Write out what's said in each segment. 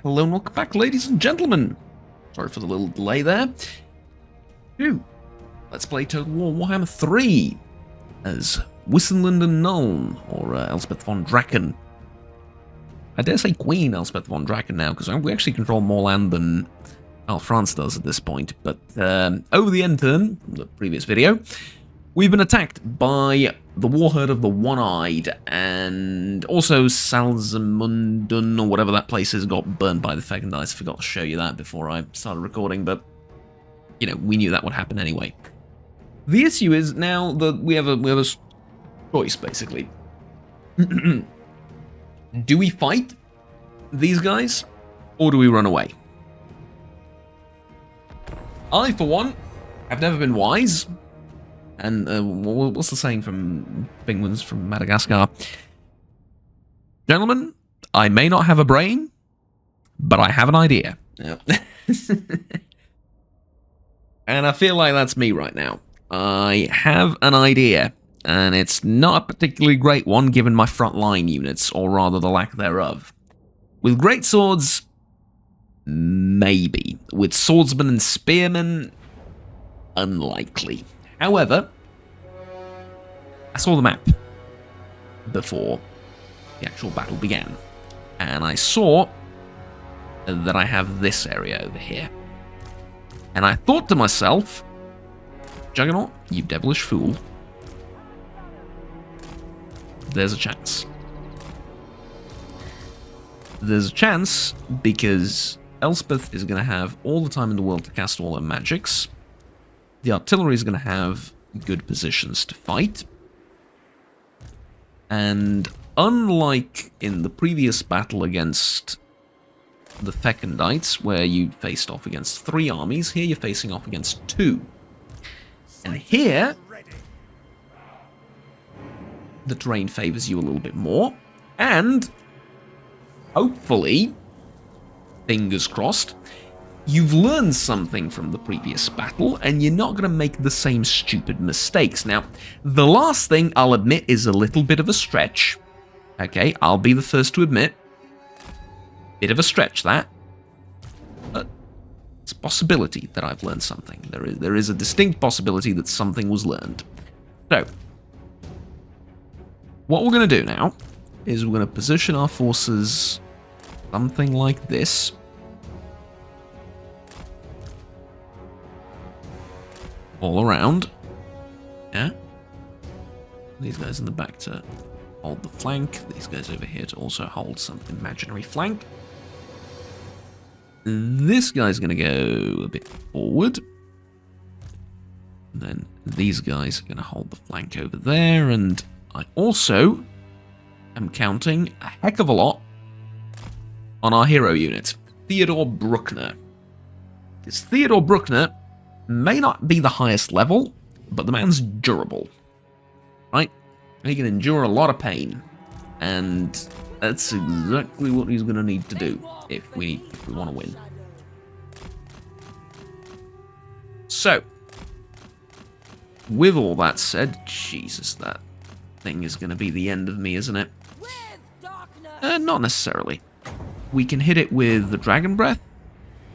Hello and welcome back, ladies and gentlemen. Sorry for the little delay there. Let's play Total War Warhammer 3 as Wissenland and Nuln, or Elspeth von Draken. I dare say Queen Elspeth von Draken now, because we actually control more land than France does at this point. But over the end turn, from the previous video, we've been attacked by the Warherd of the One-Eyed, and also Salzamundun, or whatever that place is, got burned by the Fegendites. I forgot to show you that before I started recording, but, you know, we knew that would happen anyway. The issue is now that we have a choice, basically. Do we fight these guys, or do we run away? I, for one, have never been wise. And what's the saying from penguins from Madagascar? Gentlemen, I may not have a brain, but I have an idea. Yep. And I feel like that's me right now. I have an idea, and it's not a particularly great one given my frontline units, or rather the lack thereof. With great swords, maybe. With swordsmen and spearmen, unlikely. However, I saw the map before the actual battle began, and I saw that I have this area over here. And I thought to myself, Juggernaut, you devilish fool, there's a chance. There's a chance because Elspeth is going to have all the time in the world to cast all her magics. The artillery is going to have good positions to fight. And unlike in the previous battle against the Fekendites, where you faced off against 3 armies, here you're facing off against 2. And here, the terrain favors you a little bit more. And, hopefully, fingers crossed, you've learned something from the previous battle, and you're not going to make the same stupid mistakes. Now, the last thing, I'll admit, is a little bit of a stretch. Okay, I'll be the first to admit. Bit of a stretch, that. But it's a possibility that I've learned something. There is a distinct possibility that something was learned. So, what we're going to do now is we're going to position our forces something like this. All around. Yeah. These guys in the back to hold the flank. These guys over here to also hold some imaginary flank. This guy's going to go a bit forward. And then these guys are going to hold the flank over there. And I also am counting a heck of a lot on our hero unit, Theodore Bruckner. Because Theodore Bruckner may not be the highest level, but the man's durable, right? He can endure a lot of pain, and that's exactly what he's going to need to do if we want to win. So, with all that said, Jesus, that thing is going to be the end of me, isn't it? Not necessarily. We can hit it with the Dragon Breath,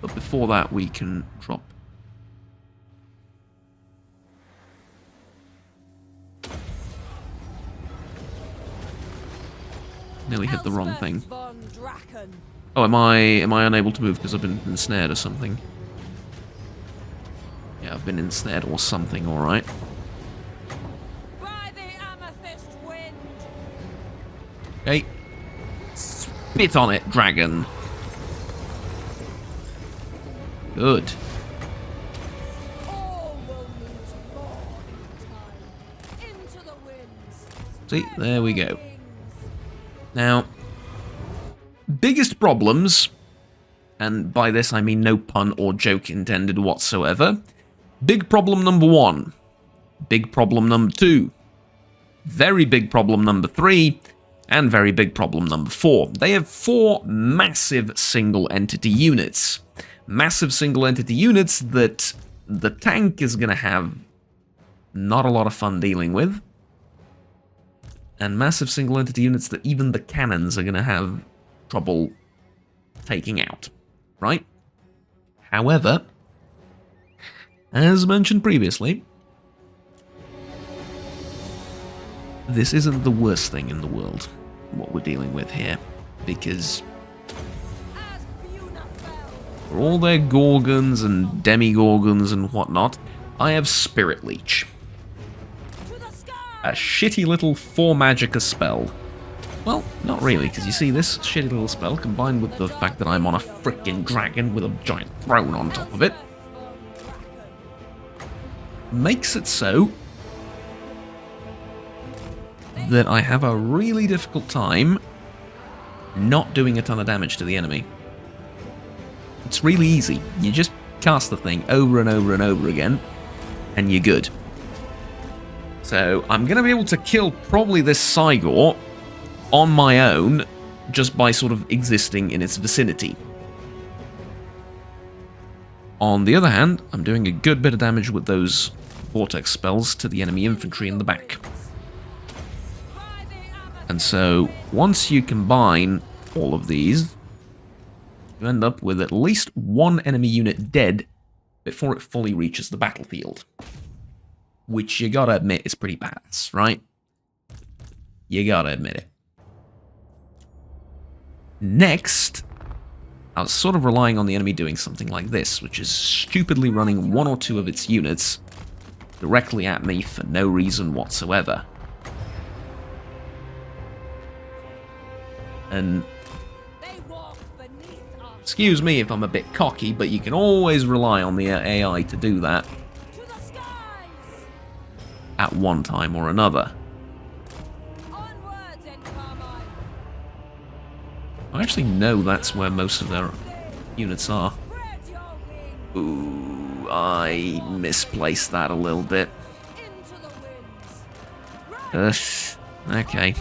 but before that we can drop. Nearly hit the wrong thing. Oh, am I unable to move because I've been ensnared or something? Yeah, I've been ensnared or something, alright. Okay. Spit on it, dragon. Good. See, there we go. Now, biggest problems, and by this I mean no pun or joke intended whatsoever. Big problem number 1. Big problem number 2. Very big problem number 3. And very big problem number 4. They have 4 massive single entity units. Massive single entity units that the tank is going to have not a lot of fun dealing with. And massive single entity units that even the cannons are going to have trouble taking out, right? However, as mentioned previously, this isn't the worst thing in the world, what we're dealing with here, because for all their Gorgons and Demi-Gorgons and whatnot, I have Spirit Leech. A shitty little 4 magicka spell. Well, not really, because you see, this shitty little spell, combined with the fact that I'm on a frickin' dragon with a giant throne on top of it, makes it so that I have a really difficult time not doing a ton of damage to the enemy. It's really easy. You just cast the thing over and over and over again, and you're good. So I'm going to be able to kill probably this Cygor on my own, just by sort of existing in its vicinity. On the other hand, I'm doing a good bit of damage with those vortex spells to the enemy infantry in the back. And so, once you combine all of these, you end up with at least one enemy unit dead before it fully reaches the battlefield. Which you gotta admit is pretty badass, right? You gotta admit it. Next, I was sort of relying on the enemy doing something like this, which is stupidly running 1 or 2 of its units directly at me for no reason whatsoever. And excuse me if I'm a bit cocky, but you can always rely on the AI to do that at one time or another. I actually know that's where most of their units are. Ooh, I misplaced that a little bit. Okay.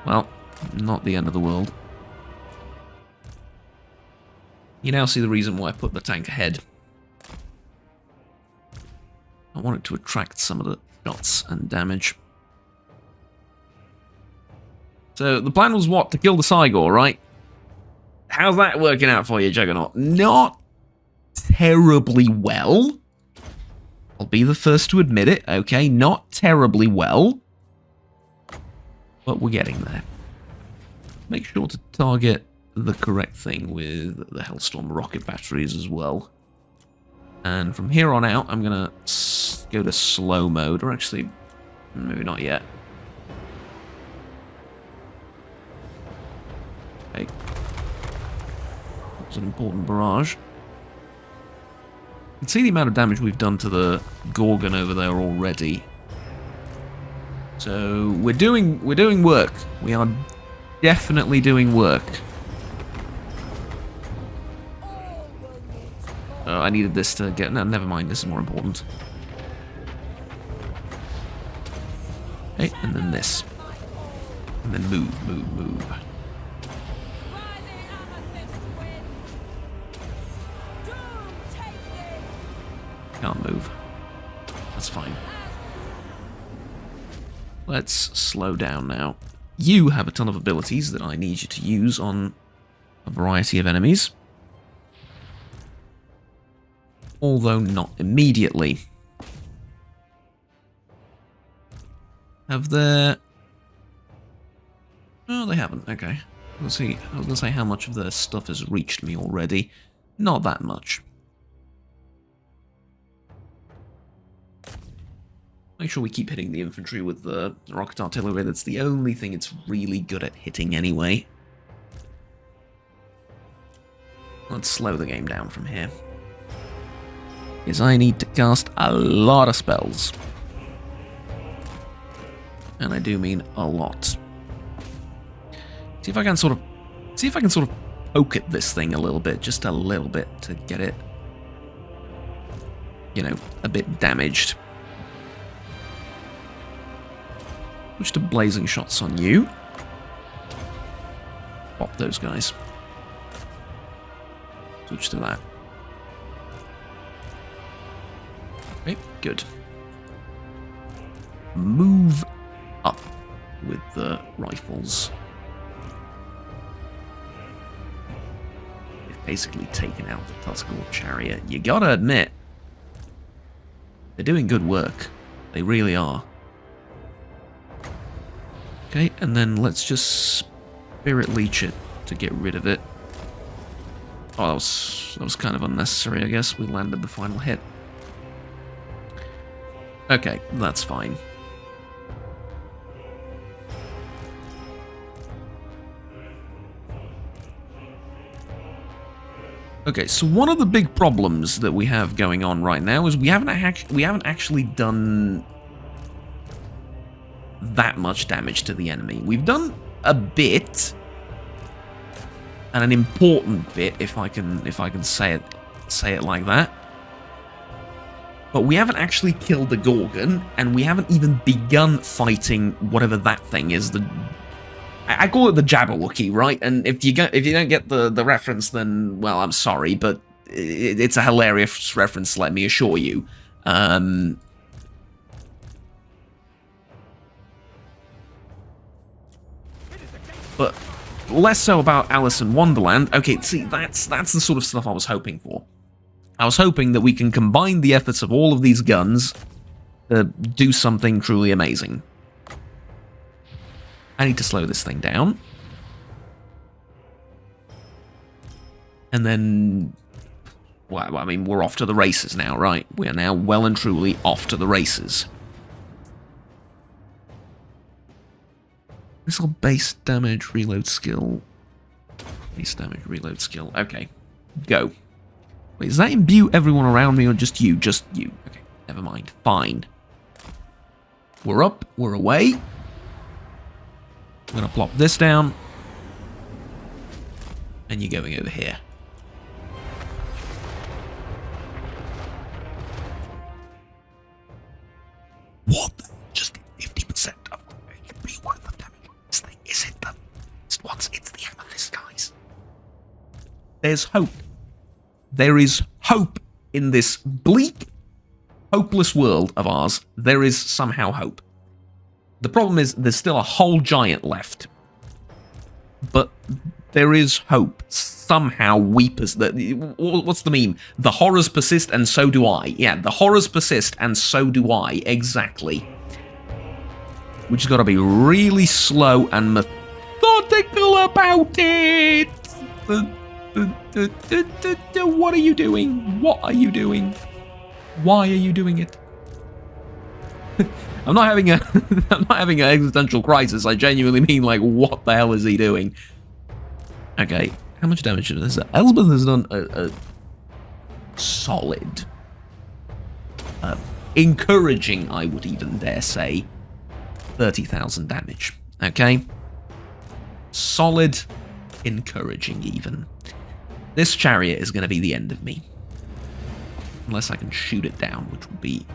Well, not the end of the world. You now see the reason why I put the tank ahead. I wanted to attract some of the shots and damage. So the plan was what? To kill the Cygor, right? How's that working out for you, Juggernaut? Not terribly well. I'll be the first to admit it, okay? Not terribly well. But we're getting there. Make sure to target the correct thing with the Hellstorm rocket batteries as well. And from here on out, I'm going to go to slow mode, or actually, maybe not yet. Okay. That's an important barrage. You can see the amount of damage we've done to the Gorgon over there already. So we're doing work. We are definitely doing work. I needed this to get... No, never mind. This is more important. Okay, and then this. And then move, move, move. Can't move. That's fine. Let's slow down now. You have a ton of abilities that I need you to use on a variety of enemies. Although not immediately. Have there... No, they haven't. Okay. Let's see. I was going to say how much of their stuff has reached me already. Not that much. Make sure we keep hitting the infantry with the rocket artillery. That's the only thing it's really good at hitting anyway. Let's slow the game down from here. Because I need to cast a lot of spells. And I do mean a lot. See if I can sort of poke at this thing a little bit, just a little bit, to get it, you know, a bit damaged. Switch to blazing shots on you. Pop those guys. Switch to that. Okay, good. Move up with the rifles. basically taken out the Tuscarora chariot. You gotta admit, they're doing good work. They really are. Okay, and then let's just Spirit Leech it to get rid of it. Oh, that was kind of unnecessary, I guess. We landed the final hit. Okay, that's fine. Okay, so one of the big problems that we have going on right now is we haven't actually done that much damage to the enemy. We've done a bit, and an important bit, if I can say it like that. But we haven't actually killed the Gorgon, and we haven't even begun fighting whatever that thing is. I call it the Jabberwocky, right? And if you don't get the reference, then, well, I'm sorry, but it's a hilarious reference, let me assure you. But less so about Alice in Wonderland. Okay, see, that's the sort of stuff I was hoping for. I was hoping that we can combine the efforts of all of these guns to do something truly amazing. I need to slow this thing down. And then, well, I mean, we're off to the races now, right? We are now well and truly off to the races. Missile base damage, reload skill. Base damage, reload skill. Okay, go. Wait, does that imbue everyone around me or just you? Just you. Okay, never mind. Fine. We're up, we're away. I'm going to plop this down. And you're going over here. What? Just 50% of HP worth of damage. This thing is it the... It's the amethyst, guys. There's hope. There is hope in this bleak, hopeless world of ours. There is somehow hope. The problem is there's still a whole giant left. But there is hope. Somehow we what's the meme? The horrors persist and so do I. Yeah, the horrors persist and so do I. Exactly. We just gotta be really slow and methodical about it. What are you doing? What are you doing? Why are you doing it? I'm not having an existential crisis. I genuinely mean, like, what the hell is he doing? Okay, how much damage is that? Elspeth has done a solid, encouraging, I would even dare say, 30,000 damage. Okay, solid, encouraging even. This chariot is going to be the end of me, unless I can shoot it down, which would be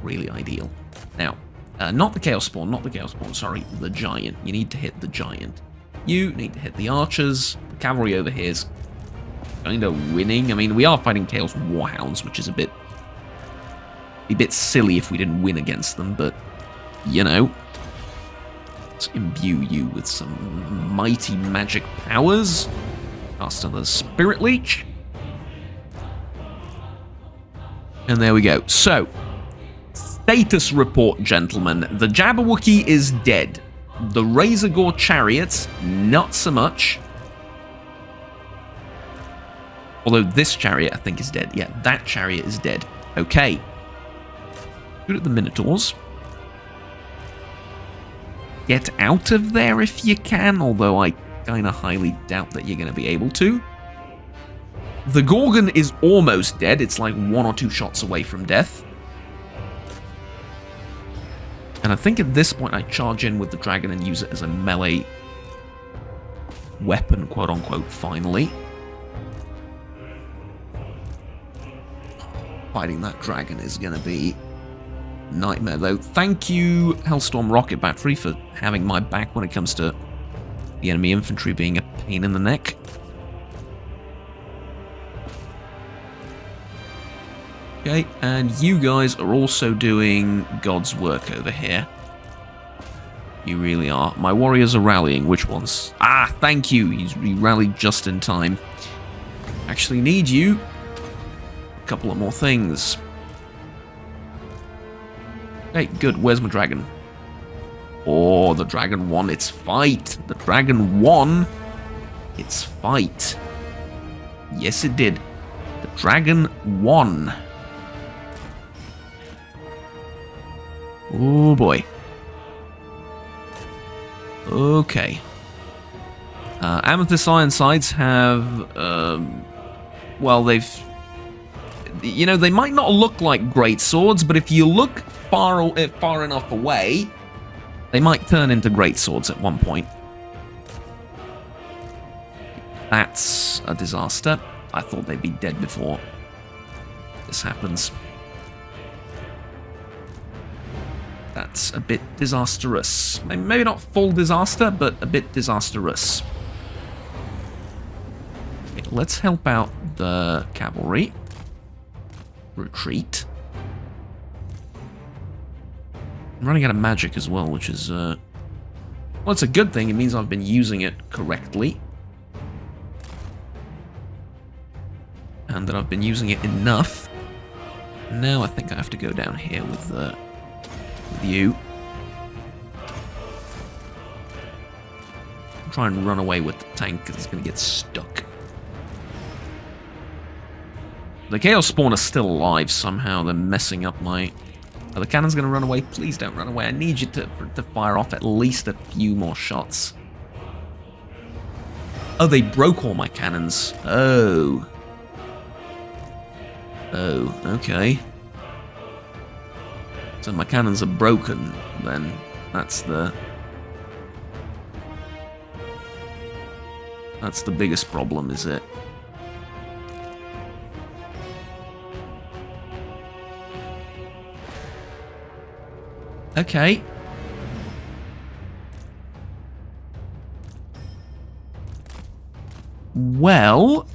really ideal. Now, not the Chaos Spawn, sorry, the Giant. You need to hit the Giant. You need to hit the Archers. The Cavalry over here is kind of winning. I mean, we are fighting Chaos Warhounds, which is a bit silly if we didn't win against them, but, you know. Let's imbue you with some mighty magic powers. Cast another Spirit Leech. And there we go. So, status report, gentlemen. The Jabberwocky is dead. The Razorgore chariots, not so much. Although this chariot, I think, is dead. Yeah, that chariot is dead. Okay. Shoot at the Minotaurs. Get out of there if you can, although I kind of highly doubt that you're going to be able to. The Gorgon is almost dead. It's like 1 or 2 shots away from death. And I think at this point I charge in with the dragon and use it as a melee weapon, quote-unquote, finally. Fighting that dragon is going to be a nightmare, though. Thank you, Hellstorm Rocket Battery, for having my back when it comes to the enemy infantry being a pain in the neck. Okay, and you guys are also doing God's work over here. You really are. My warriors are rallying. Which ones? Ah, thank you. He rallied just in time. Actually need you. A couple of more things. Hey, good. Where's my dragon? Oh, the dragon won its fight. The dragon won its fight. Yes, it did. The dragon won. Oh, boy. Okay. Amethyst Iron Sights have, well, they've, you know, they might not look like great swords, but if you look far enough away, they might turn into great swords at one point. That's a disaster. I thought they'd be dead before this happens. That's a bit disastrous. Maybe not full disaster, but a bit disastrous. Okay, let's help out the cavalry. Retreat. I'm running out of magic as well, which is, well, it's a good thing. It means I've been using it correctly. And that I've been using it enough. Now I think I have to go down here with you. Try and run away with the tank because it's going to get stuck. The Chaos Spawn are still alive somehow. They're messing up my... Are the cannons going to run away? Please don't run away. I need you to fire off at least a few more shots. Oh, they broke all my cannons. Oh. Oh, okay. So my cannons are broken, then. That's the biggest problem, is it? Okay. Well...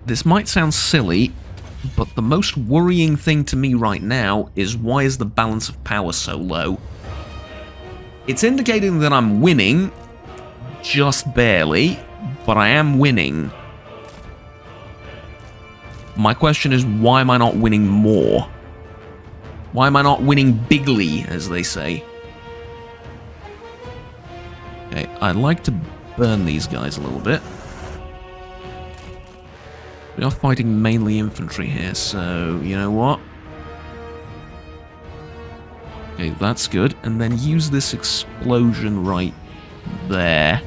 This might sound silly, but the most worrying thing to me right now is why is the balance of power so low? It's indicating that I'm winning, just barely, but I am winning. My question is, why am I not winning more? Why am I not winning bigly, as they say? Okay, I'd like to burn these guys a little bit. We are fighting mainly infantry here, so you know what? Okay, that's good. And then use this explosion right there.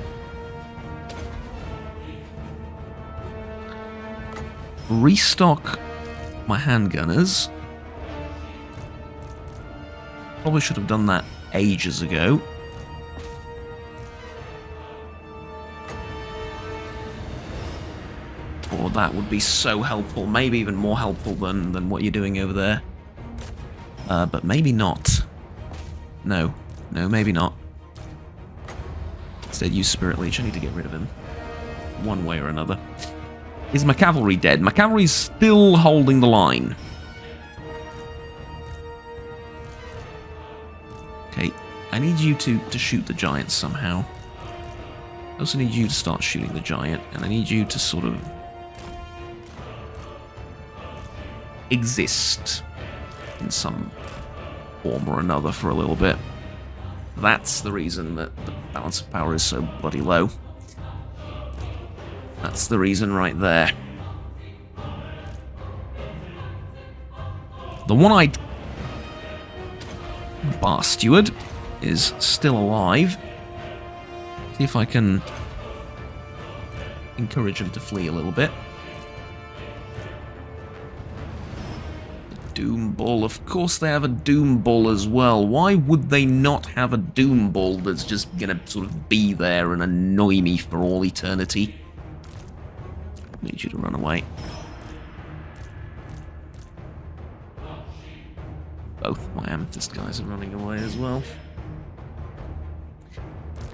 Restock my handgunners. Probably should have done that ages ago. Or that would be so helpful, maybe even more helpful than what you're doing over there. But maybe not. No, maybe not. Instead use Spirit Leech. I need to get rid of him. One way or another. Is my cavalry dead? My cavalry's still holding the line. Okay, I need you to shoot the giant somehow. I also need you to start shooting the giant, and I need you to sort of exist in some form or another for a little bit. That's the reason that the balance of power is so bloody low. That's the reason right there. The one-eyed bar steward is still alive. See if I can encourage him to flee a little bit. Doom Ball. Of course they have a Doom Ball as well. Why would they not have a Doom Ball that's just gonna sort of be there and annoy me for all eternity? I need you to run away. Both my Amethyst guys are running away as well.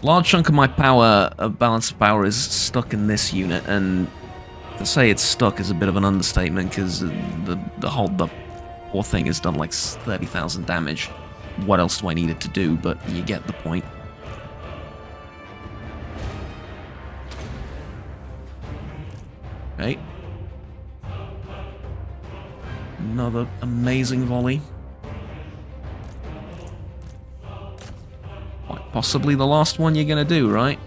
Large chunk of my power, balance of power, is stuck in this unit, and to say it's stuck is a bit of an understatement because the poor thing has done like 30,000 damage. What else do I need it to do? But you get the point. Okay. Another amazing volley. Quite possibly the last one you're gonna do, right?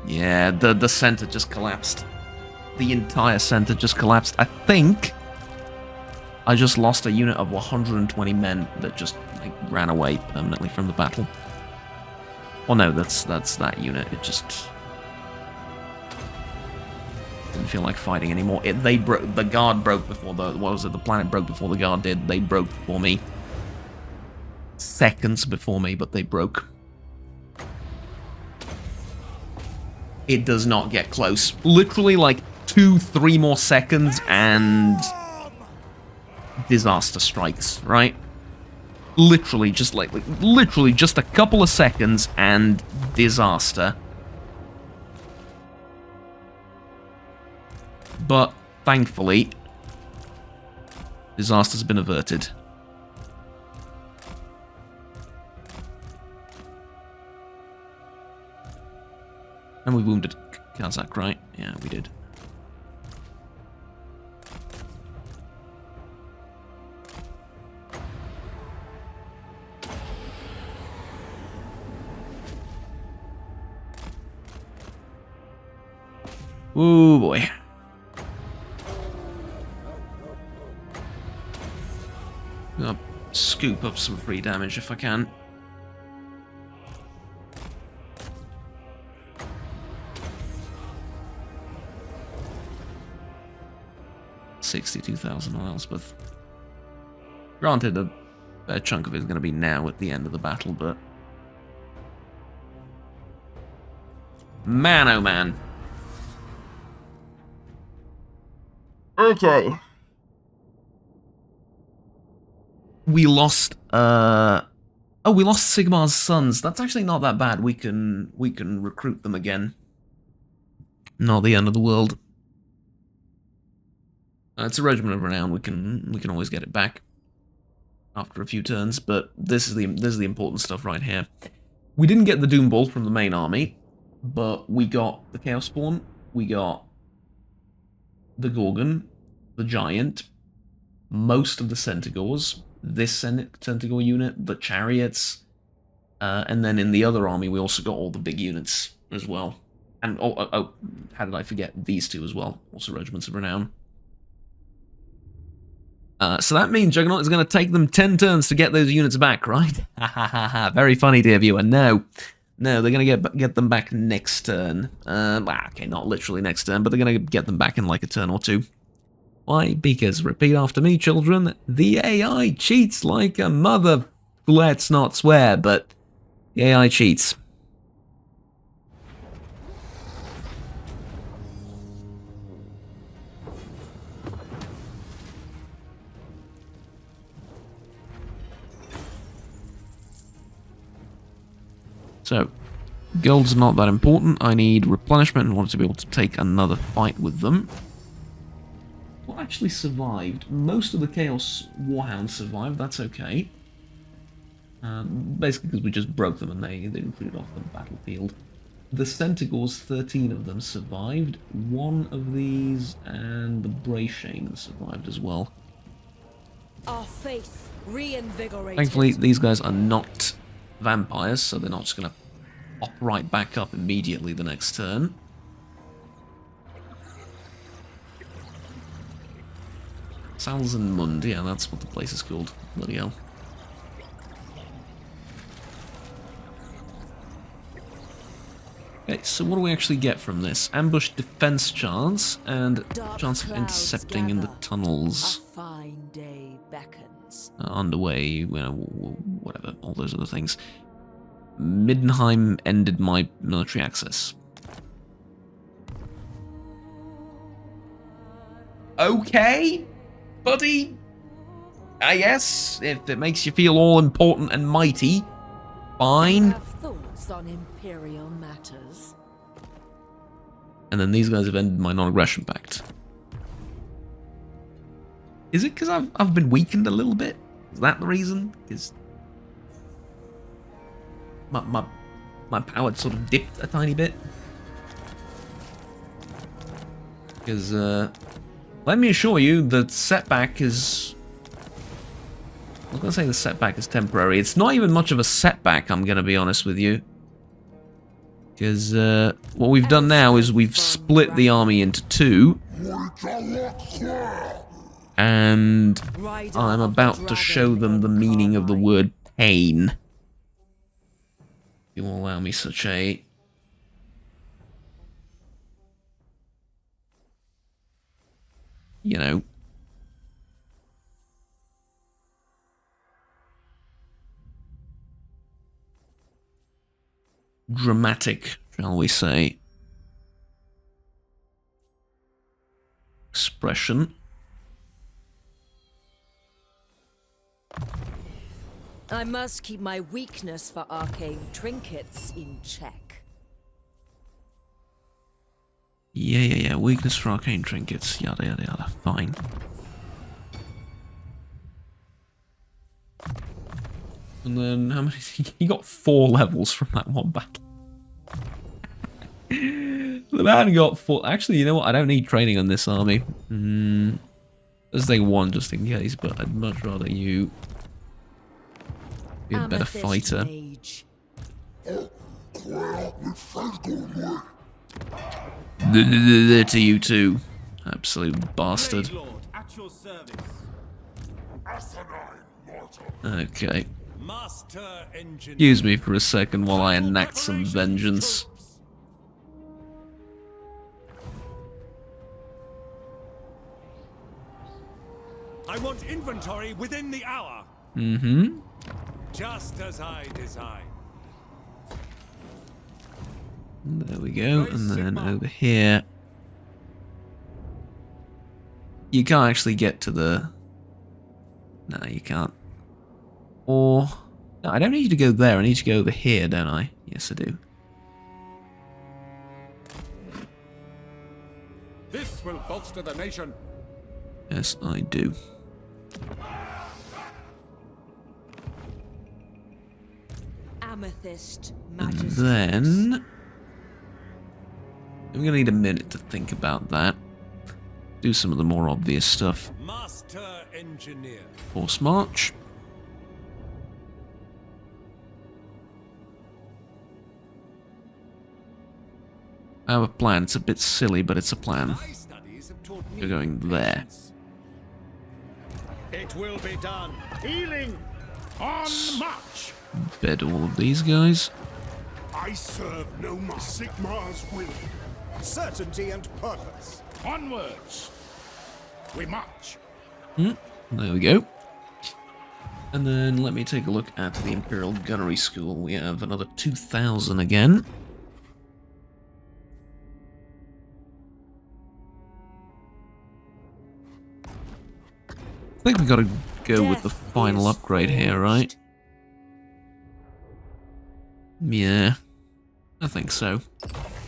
Yeah, the center just collapsed. The entire center just collapsed. I think I just lost a unit of 120 men that just like ran away permanently from the battle. Well, no, that's that unit. It just didn't feel like fighting anymore. The guard broke before the the planet broke before the guard did. They broke before me. Seconds before me, but they broke. It does not get close. Literally like 2-3 more seconds and disaster strikes, right? Literally just literally just a couple of seconds and disaster. But thankfully, disaster's been averted. And we wounded Kazakh, right? Yeah, we did. Ooh, boy. I'm gonna scoop up some free damage if I can. $62,000 on Elspeth. Granted, a chunk of it is going to be now at the end of the battle, but man, oh man. Okay. We lost, oh, we lost Sigmar's sons. That's actually not that bad. We can recruit them again. Not the end of the world. It's a regiment of renown. We can always get it back after a few turns, but this is the important stuff right here. We didn't get the Doom Ball from the main army, but we got the Chaos Spawn, we got the Gorgon, the Giant, most of the Centaurs, this Centaur unit, the Chariots, and then in the other army we also got all the big units as well. And oh, how did I forget these two as well? Also regiments of renown. So that means Juggernaut is going to take them 10 turns to get those units back, right? Ha ha ha ha. Very funny, dear viewer. No, they're going to get them back next turn. Okay, not literally next turn, but they're going to get them back in like a turn or two. Why? Because, repeat after me, children, the AI cheats like a mother. Let's not swear, but the AI cheats. So, gold's not that important. I need replenishment in order to be able to take another fight with them. What actually survived? Most of the Chaos Warhounds survived, that's okay. Basically because we just broke them and they retreated off the battlefield. The Centaurs, 13 of them survived. One of these, and the Brayshanes survived as well. Our faith reinvigorated. Thankfully, these guys are not vampires, so they're not just going to pop right back up immediately the next turn. Salzenmund, yeah, that's what the place is called. Bloody hell. Okay, so what do we actually get from this? Ambush defense chance, and chance of intercepting in the tunnels. A fine day beckons. Underway, you know, whatever, all those other things. Middenheim ended my military access. Okay, buddy. I guess, if it makes you feel all important and mighty, fine. Have thoughts on imperial matters. And then these guys have ended my non-aggression pact. Is it because I've been weakened a little bit? Is that the reason? Because my power sort of dipped a tiny bit? Because, let me assure you, the setback is... I'm not going to say the setback is temporary. It's not even much of a setback, I'm going to be honest with you. Because what we've done now is we've split the army into two. And I'm about to show them the meaning of the word pain. You will allow me such a... You know... dramatic, shall we say, expression. I must keep my weakness for arcane trinkets in check. Yeah. Weakness for arcane trinkets. Yada, yada, yada. Fine. And then, how many... He got 4 levels from that one battle. The man got 4... Actually, you know what? I don't need training on this army. Let's take 1 just in case, but I'd much rather you be a better fighter. To you too, absolute bastard. Okay. Excuse me for a second while I enact some vengeance. I want inventory within the hour. Just as I designed. There we go, and then over here. You can't actually get to the... No, you can't. Or... No, I don't need you to go there, I need you to go over here, don't I? Yes, I do. This will bolster the nation. Yes, I do. Amethyst And Majesty. then... I'm gonna need a minute to think about that. Do some of the more obvious stuff. Master Engineer. Force march. I have a plan. It's a bit silly, but it's a plan. My studies have taught me You're going there. It will be done. Healing on march. Bed all of these guys. I serve no more. Sigmar's will. Certainty and purpose. Onwards. We march. There we go. And then let me take a look at the Imperial Gunnery School. We have another 2,000 again. I think we gotta go with the final upgrade here, right? Yeah, I think so.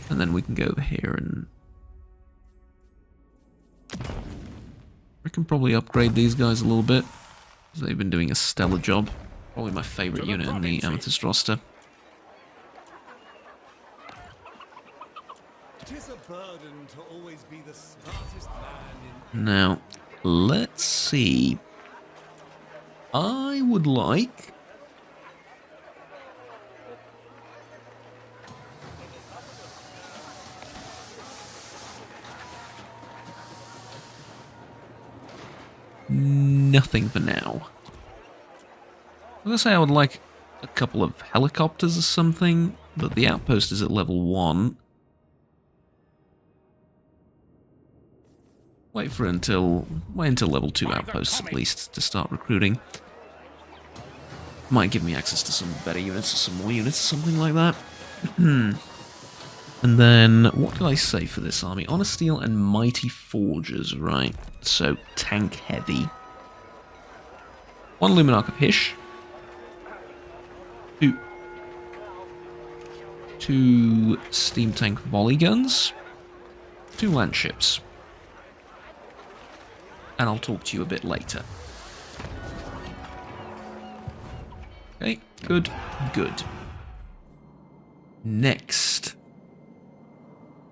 And then we can go over here and... I can probably upgrade these guys a little bit, because they've been doing a stellar job. Probably my favourite unit in the Amethyst roster. It is a burden to always be the smartest man in... Now, let's see. I would like... nothing for now. I was gonna say I would like a couple of helicopters or something, but the outpost is at level 1. Wait until level 2 outposts at least to start recruiting. Might give me access to some better units or some more units or something like that. And then, what did I say for this army? Honor Steel and Mighty Forgers, right. So, tank heavy. 1 Luminarch of Hish. 2 steam tank volley guns. 2 land ships. And I'll talk to you a bit later. Okay, good, good. Next,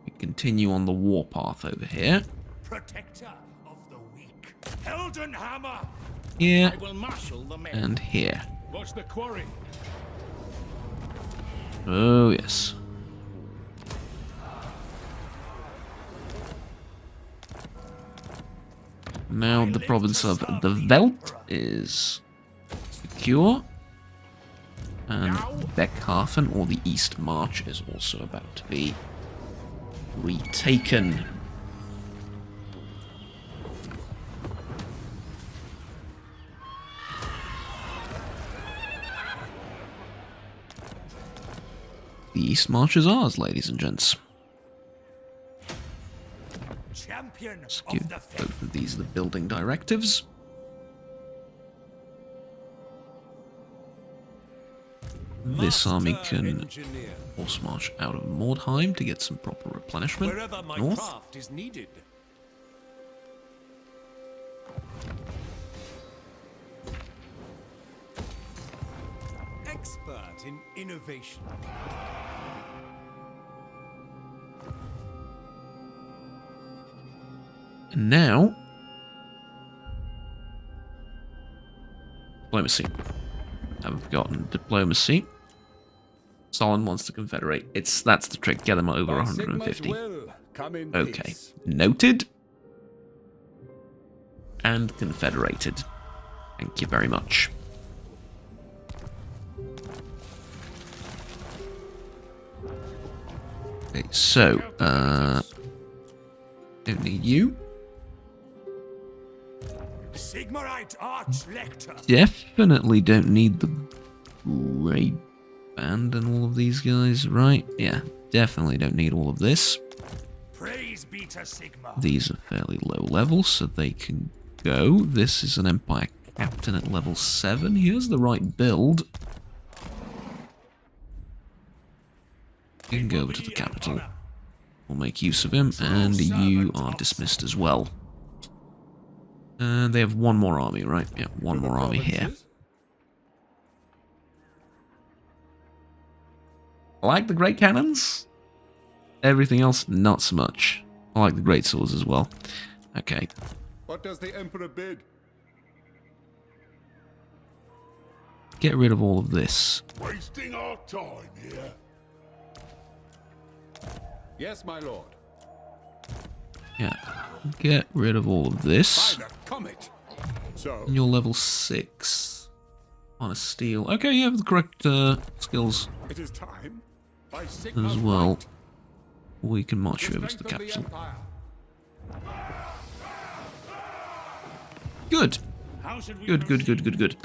we continue on the warpath over here. Protector of the weak. Elden Hammer. Here, I will marshal the men. and here. Watch the quarry. Oh, yes. Now the province of the Veld is secure. And Beckhafen, or the East March, is also about to be retaken. The East March is ours, ladies and gents. Champion Let's of give the both of these the building directives. This army can horse march out of Mordheim to get some proper replenishment Wherever my north. craft is needed. Expert in innovation. And now, diplomacy. Haven't forgotten diplomacy. Solon wants to confederate. That's the trick. Get them over 150. Okay, noted. And confederated. Thank you very much. Okay, so don't need you. Sigmarite Archlector. Definitely don't need the Great Band and all of these guys, right? Yeah, definitely don't need all of this. Praise be to Sigmar. These are fairly low level, so they can go. This is an Empire Captain at level 7. He has the right build. You can go over to the capital. We'll make use of him, and you are dismissed as well. They have one more army, right? Yeah, one more army here. I like the great cannons. Everything else, not so much. I like the great swords as well. Okay. What does the Emperor bid? Get rid of all of this. Wasting our time here. Yes, my lord. Yeah. Get rid of all of this. By the comet. So, And you're level 6 on a steel. Okay, you have the correct skills it is time. By Sigmar's as well. right. We can march you over to Strength the of capital. Empire. Good. How should we Good, good, good, good, good.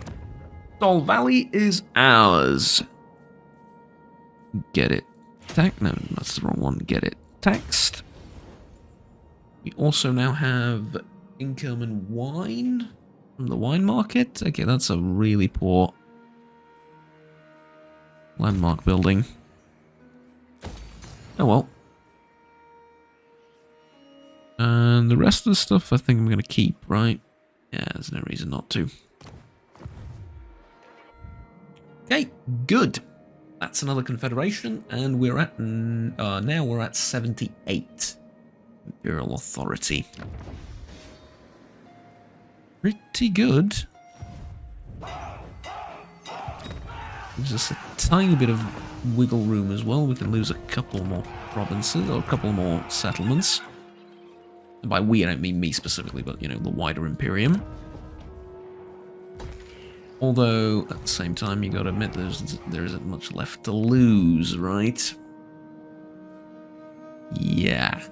Sol Valley is ours. Get it. No, that's the wrong one. Get it taxed. We also now have income and wine from the wine market. Okay, that's a really poor landmark building. Oh well. And the rest of the stuff I think I'm going to keep, right? Yeah, there's no reason not to. Okay, good. That's another confederation, and we're at now we're at 78 imperial authority. Pretty good. There's just a tiny bit of wiggle room as well. We can lose a couple more provinces or a couple more settlements. And by we, I don't mean me specifically, but you know, the wider Imperium. Although, at the same time, you gotta admit there isn't much left to lose, right? Yeah.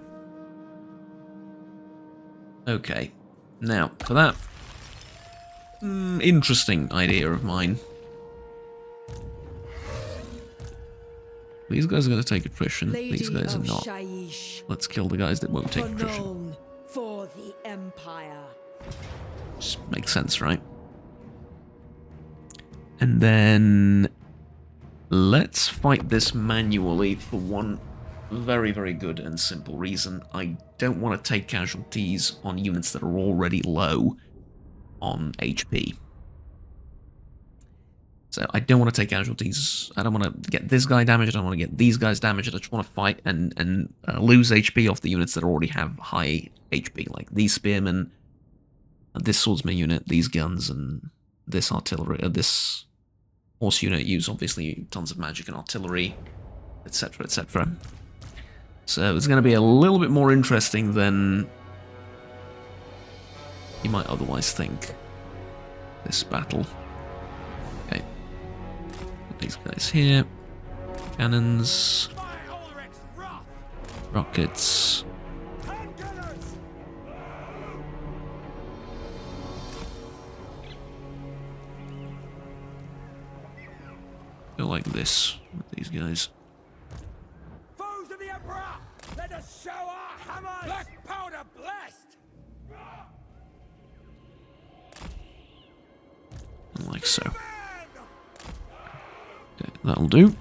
Okay. Now, for that interesting idea of mine. These guys are gonna take attrition. These guys are not. Let's kill the guys that won't take attrition. For the Empire. Just makes sense, right? And then let's fight this manually for one very, very good and simple reason. I don't want to take casualties on units that are already low on HP. So I don't want to take casualties. I don't want to get this guy damaged. I don't want to get these guys damaged. I just want to fight and lose HP off the units that already have high HP, like these spearmen, this swordsman unit, these guns, and this artillery. This horse unit use obviously tons of magic and artillery, etc., etc. So it's going to be a little bit more interesting than you might otherwise think. This battle. Okay. Put these guys here. Cannons. Rockets. Go like this with these guys. Foes of the Emperor, let us show our hammers! Black powder blessed! Like so. Okay, that'll do.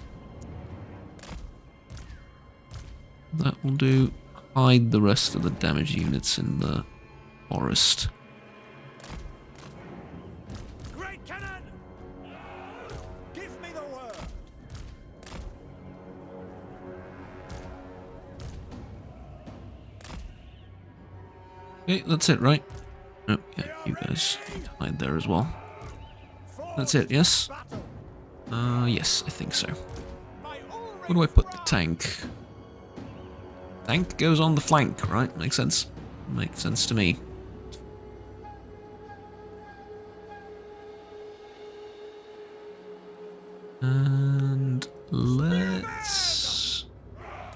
That will do. Hide the rest of the damaged units in the forest. Great cannon! Give me the word! Okay, that's it, right? Oh, yeah, you guys hide there as well. That's it, yes? Yes, I think so. Where do I put the tank? Tank goes on the flank, right? Makes sense. Makes sense to me. And let's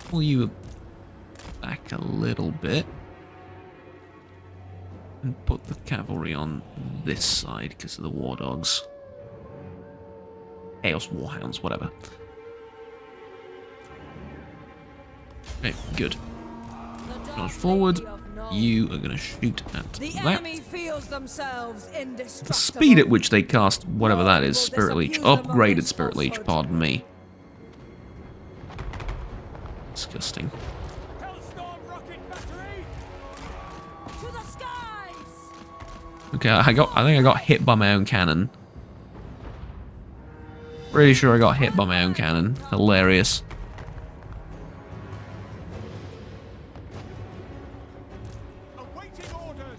pull you back a little bit. And put the cavalry on this side because of the war dogs. Chaos Warhounds, whatever. Okay, good. Charge forward. You are going to shoot at The that. enemy feels themselves The indestructible. speed at which they cast whatever that is, Spirit Leech. Upgraded Spirit Leech, pardon me. Disgusting. Hellstorm rocket battery! To the skies! Okay, I think I got hit by my own cannon. Pretty sure I got hit by my own cannon. Hilarious. Awaiting orders!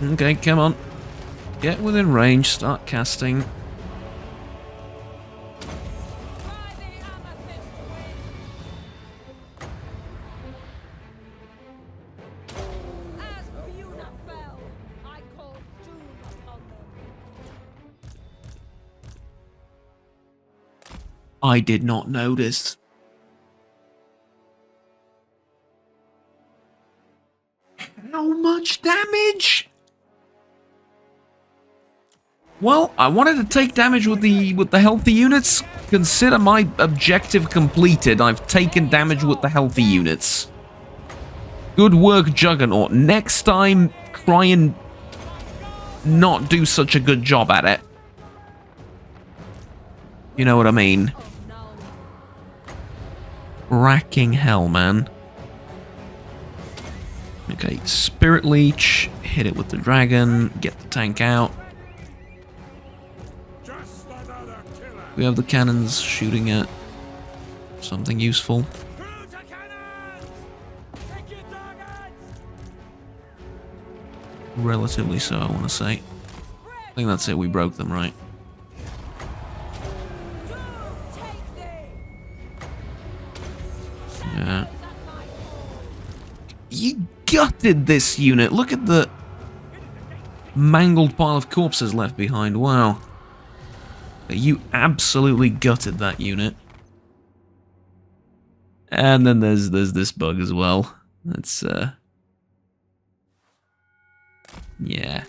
Okay, come on. Get within range, start casting. By the amethyst wind. As Fiuna fell, I called doom upon them. I did not notice. How much damage? Well, I wanted to take damage with the healthy units. Consider my objective completed. I've taken damage with the healthy units. Good work, Juggernaut. Next time, try and not do such a good job at it. You know what I mean? Racking hell, man. Okay, Spirit Leech. Hit it with the dragon. Get the tank out. Just another killer! We have the cannons shooting at something useful. Through to cannons! Take your targets! Relatively so, I want to say. I think that's it. We broke them, right? Take thee! Yeah. You gutted this unit. Look at the mangled pile of corpses left behind. Wow. You absolutely gutted that unit. And then there's this bug as well. That's yeah.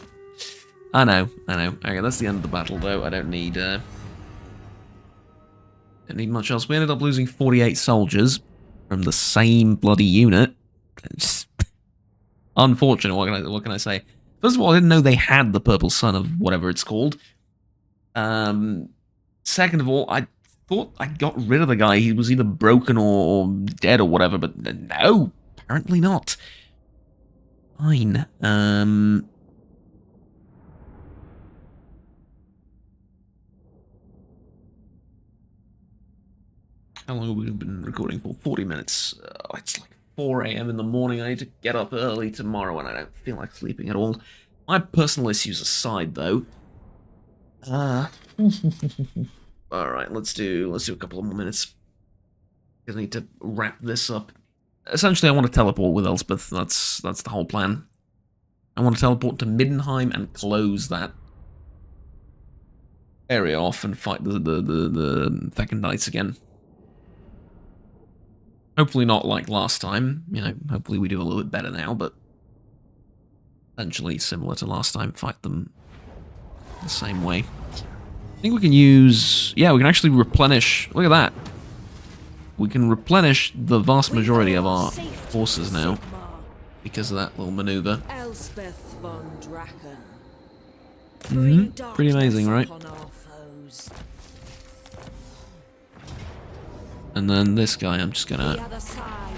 I know. Okay, that's the end of the battle though. I don't need much else. We ended up losing 48 soldiers from the same bloody unit. Just unfortunate. What can I say? First of all, I didn't know they had the Purple Sun of whatever it's called. Second of all, I thought I got rid of the guy. He was either broken or dead or whatever, but no, apparently not. Fine. How long have we been recording for? 40 minutes. It's like 4 a.m. in the morning. I need to get up early tomorrow, and I don't feel like sleeping at all. My personal issues aside, though. All right, let's do a couple of more minutes. I need to wrap this up. Essentially, I want to teleport with Elspeth. That's the whole plan. I want to teleport to Middenheim and close that area off and fight the Theckan Knights again. Hopefully not like last time. You know, hopefully we do a little bit better now, but essentially similar to last time. Fight them the same way. I think we can use... Yeah, we can actually replenish... Look at that. We can replenish the vast majority of our forces now because of that little maneuver. Elspeth von Draken. Pretty amazing, right? And then this guy, I'm just gonna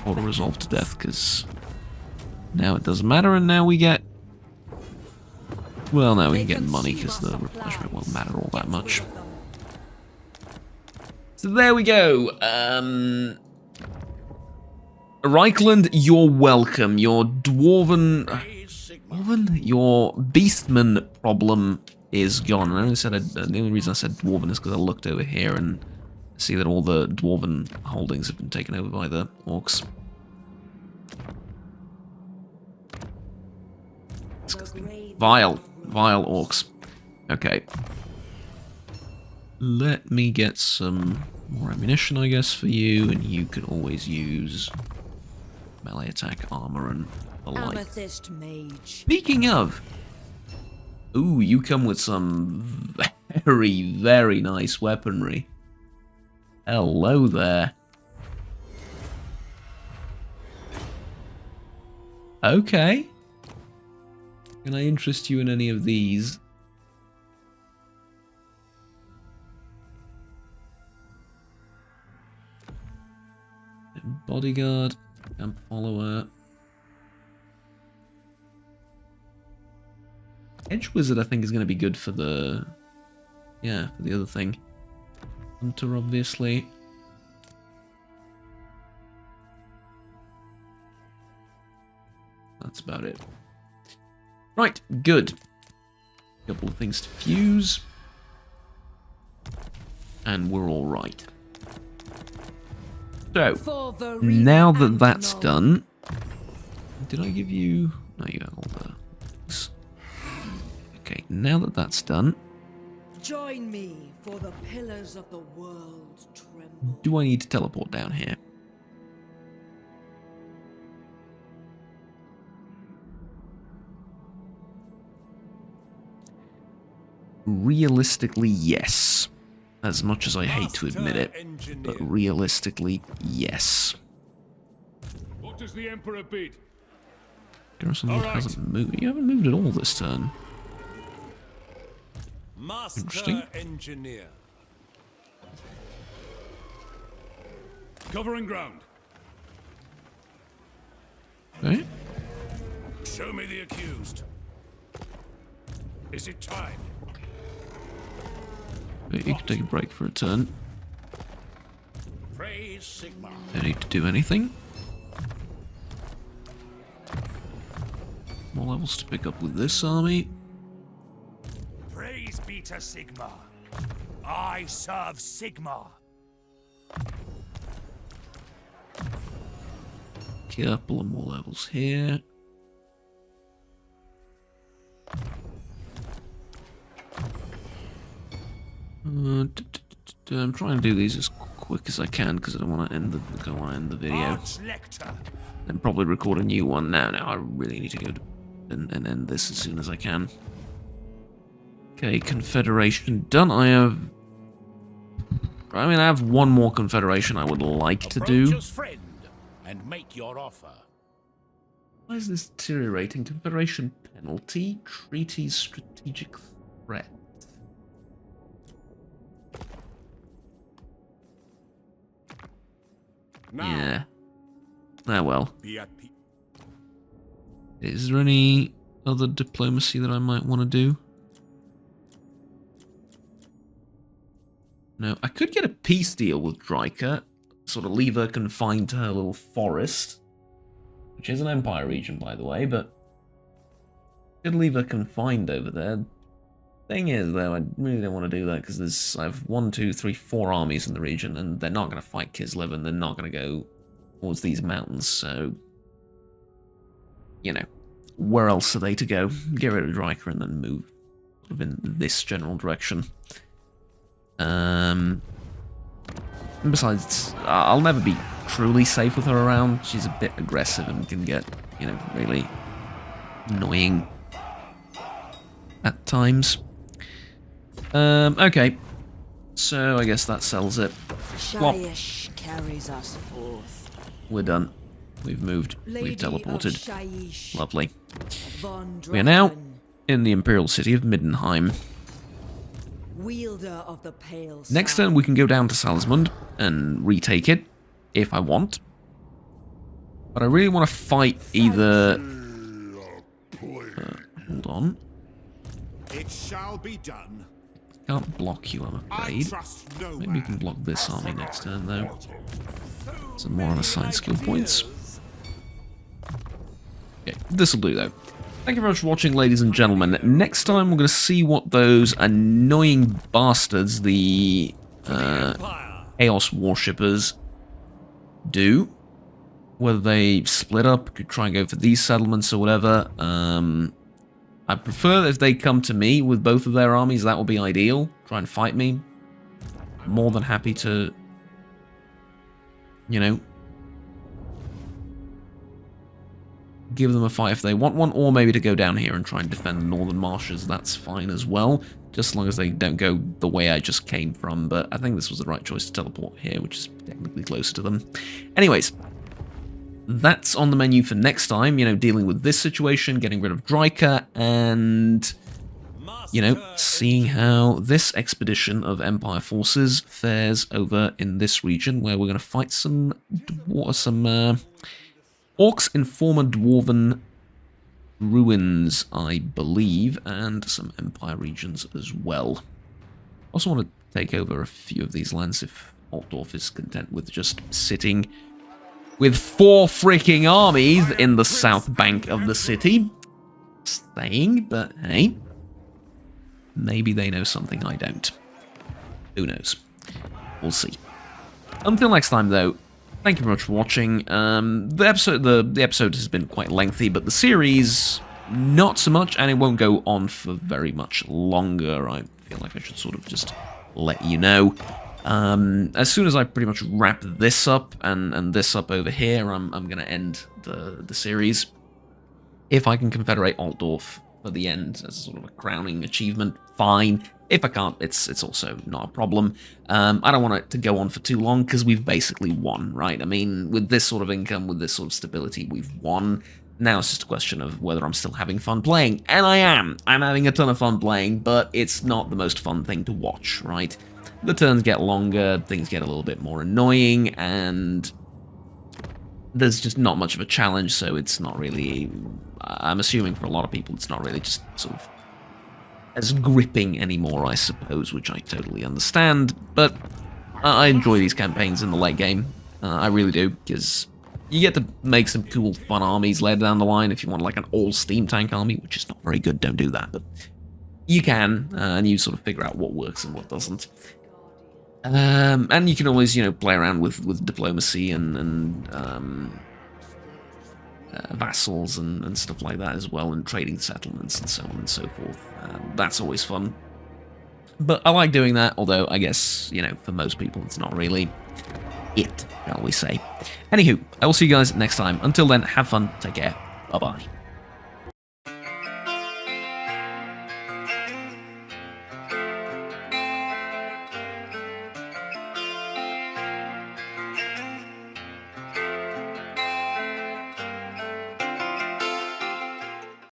auto-resolve to death because now it doesn't matter, and now we get... Well, now we can get money because the replenishment won't matter all that much. So there we go. Reichland, you're welcome. Your dwarven... Your beastman problem is gone. And the only reason I said dwarven is because I looked over here and see that all the dwarven holdings have been taken over by the orcs. Vile orcs. Okay. Let me get some more ammunition, I guess, for you, and you could always use melee attack, armor, and the like. Amethyst mage. Speaking of, ooh, you come with some very, very nice weaponry. Hello there. Okay. Can I interest you in any of these? Bodyguard, camp follower. Edge Wizard, I think, is going to be good for the... Yeah, for the other thing. Hunter, obviously. That's about it. Right, good. Couple of things to fuse. And we're all right. So, now that that's done... Did I give you... No, you have all the... Okay, now that that's done... Join me, for the pillars of the world tremble. Do I need to teleport down here? Realistically, yes. As much as I hate to admit it, but realistically, yes. What does the Emperor bid? Garrison hasn't moved. You haven't moved at all this turn. Interesting. Engineer. Covering ground. Okay. Show me the accused. Is it time? Okay, you can take a break for a turn. Praise Sigma. Don't need to do anything. More levels to pick up with this army. Praise be to Sigma. I serve Sigma. Couple of more levels here. I'm trying to do these as quick as I can because I don't want to end the video. Then probably record a new one now. Now I really need to go and end this as soon as I can. Okay, Confederation done. I have one more Confederation I would like to do. Friend and make your offer. Why is this deteriorating? Confederation penalty, treaty strategic threat. Now, Yeah. Ah well. be at peace. Is there any other diplomacy that I might want to do? No, I could get a peace deal with Draken, sort of leave her confined to her little forest, which is an empire region, by the way, but could leave her confined over there. Thing is, though, I really don't want to do that because I have 1, 2, 3, 4 armies in the region, and they're not going to fight Kislev, and they're not going to go towards these mountains. So, you know, where else are they to go? Get rid of Draken and then move sort of in this general direction. And besides, I'll never be truly safe with her around. She's a bit aggressive and can get, you know, really annoying at times. Okay. So I guess that sells it. Shyish carries us forth. We're done. We've moved. We've Lady teleported. of Shyish Lovely. von We are now Draken, in the Imperial City of Middenheim. wielder of the pale Next sun. turn we can go down to Salzmund and retake it, if I want. But I really want to fight either... hold on. It shall be done. Can't block you, I'm I afraid. trust no Maybe we man. can block this army next turn, though. Some more unassigned skill points. Okay, this'll do, though. Thank you very much for watching, ladies and gentlemen. Next time, we're going to see what those annoying bastards, the Chaos Worshippers, do. Whether they split up, could try and go for these settlements or whatever. I prefer if they come to me with both of their armies, that would be ideal. Try and fight me. I'm more than happy to, you know, give them a fight if they want one, or maybe to go down here and try and defend the northern marshes. That's fine as well, just as long as they don't go the way I just came from. But I think this was the right choice to teleport here, which is technically closer to them. Anyways, that's on the menu for next time, you know, dealing with this situation, getting rid of Draken, and, you know, seeing how this expedition of Empire forces fares over in this region, where we're going to fight some orcs in former dwarven ruins, I believe, and some Empire regions as well. Also want to take over a few of these lands if Altdorf is content with just sitting with 4 freaking armies in the south bank of the city. Staying, but hey, maybe they know something I don't. Who knows? We'll see. Until next time, though, thank you very much for watching. The episode has been quite lengthy, but the series, not so much, and it won't go on for very much longer. I feel like I should sort of just let you know. As soon as I pretty much wrap this up and this up over here, I'm going to end the series. If I can confederate Altdorf for the end as sort of a crowning achievement, fine. If I can't, it's also not a problem. I don't want it to go on for too long because we've basically won, right? I mean, with this sort of income, with this sort of stability, we've won. Now it's just a question of whether I'm still having fun playing. And I am. I'm having a ton of fun playing, but it's not the most fun thing to watch, right? The turns get longer, things get a little bit more annoying, and there's just not much of a challenge, so it's not really... I'm assuming for a lot of people it's not really just sort of as gripping anymore, I suppose, which I totally understand, but I enjoy these campaigns in the late game. I really do, because you get to make some cool, fun armies later down the line. If you want like an all-steam tank army, which is not very good, don't do that, but you can, and you sort of figure out what works and what doesn't. And you can always, you know, play around with diplomacy and vassals and stuff like that as well, and trading settlements and so on and so forth. That's always fun. But I like doing that, although I guess, you know, for most people it's not really it, shall we say. Anywho, I will see you guys next time. Until then, have fun, take care, bye-bye.